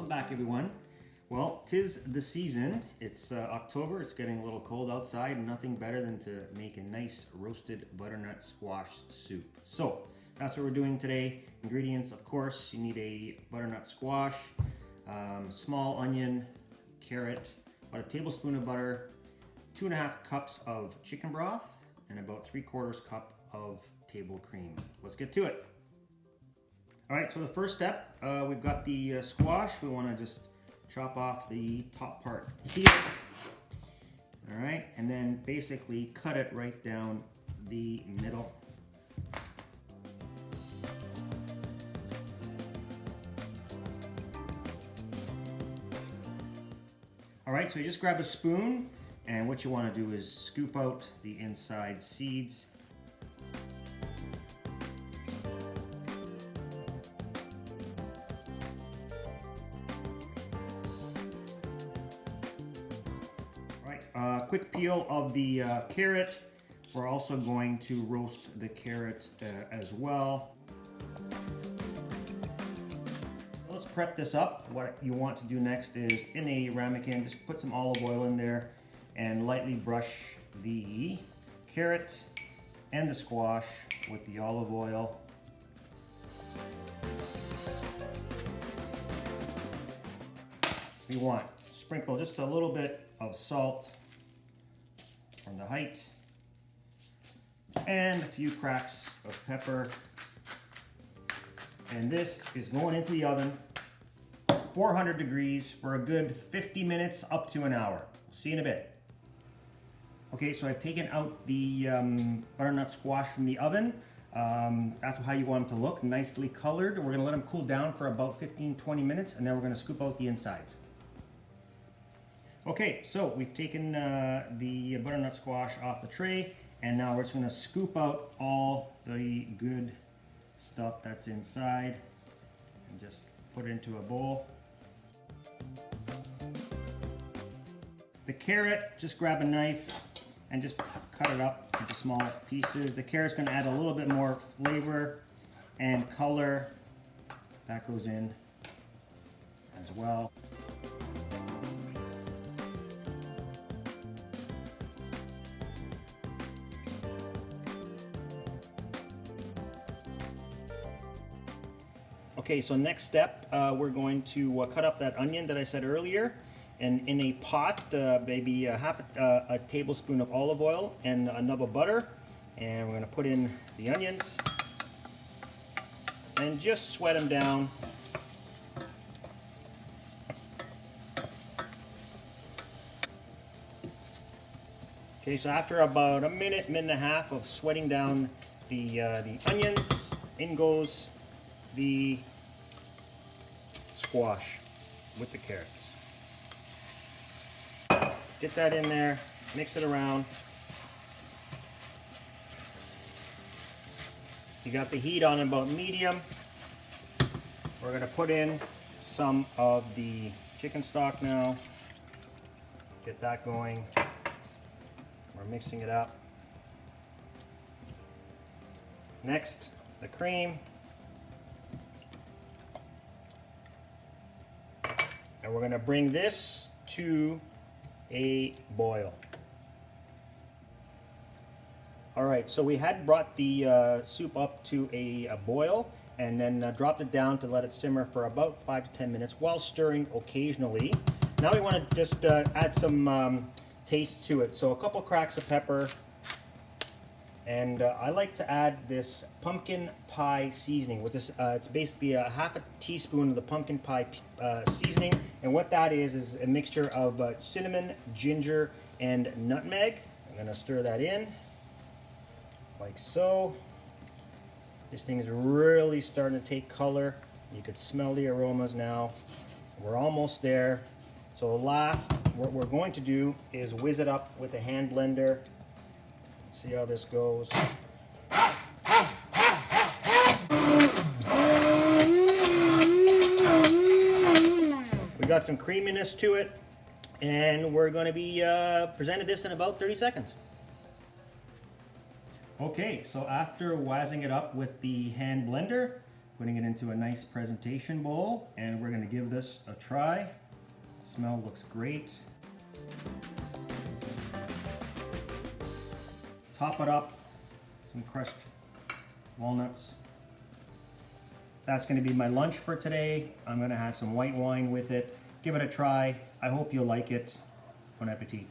Welcome back, everyone. Well, 'tis the season. It's October. It's getting a little cold outside. Nothing better than to make a nice roasted butternut squash soup. So that's what we're doing today. Ingredients, of course, you need a butternut squash, small onion, carrot, about a tablespoon of butter, 2.5 cups of chicken broth, and about 3/4 cup of table cream. Let's get to it. All right, so the first step, we've got the squash. We want to just chop off the top part here. All right, and then basically cut it right down the middle. All right, so you just grab a spoon, and what you want to do is scoop out the inside seeds. Quick peel of the carrot. We're also going to roast the carrot as well. Let's prep this up. What you want to do next is, in a ramekin, just put some olive oil in there and lightly brush the carrot and the squash with the olive oil. We want to sprinkle just a little bit of salt from the height, and a few cracks of pepper. And this is going into the oven, 400 degrees for a good 50 minutes up to an hour. We'll see you in a bit. Okay, so I've taken out the butternut squash from the oven. That's how you want them to look, nicely colored. We're gonna let them cool down for about 15-20 minutes, and then we're gonna scoop out the insides. Okay, so we've taken the butternut squash off the tray, and now we're just gonna scoop out all the good stuff that's inside and just put it into a bowl. The carrot, just grab a knife and just cut it up into smaller pieces. The carrot's gonna add a little bit more flavor and color. That goes in as well. Okay, so next step, we're going to cut up that onion that I said earlier, and in a pot, maybe half a tablespoon of olive oil and a nub of butter, and we're going to put in the onions and just sweat them down. Okay, so after about a minute, minute and a half of sweating down the onions, in goes the squash with the carrots. Get that in there, mix it around. You got the heat on about medium. We're gonna put in some of the chicken stock now. Get that going. We're mixing it up. Next, the cream. And we're going to bring this to a boil. All right, so we had brought the soup up to a boil and then dropped it down to let it simmer for about 5 to 10 minutes while stirring occasionally. Now we want to just add some taste to it. So a couple cracks of pepper, and I like to add this pumpkin pie seasoning. With this, it's basically a half a teaspoon of the pumpkin pie seasoning, and what that is a mixture of cinnamon, ginger, and nutmeg. I'm gonna stir that in, like so. This thing's really starting to take color. You could smell the aromas now. We're almost there. So last, what we're going to do is whiz it up with a hand blender. Let's see how this goes. We got some creaminess to it, and we're going to be presenting this in about 30 seconds. Okay, so after whizzing it up with the hand blender, Putting it into a nice presentation bowl, and we're going to give this a try. The smell looks great. Top it up, some crushed walnuts. That's going to be my lunch for today. I'm going to have some white wine with it. Give it a try. I hope you'll like it. Bon appetit.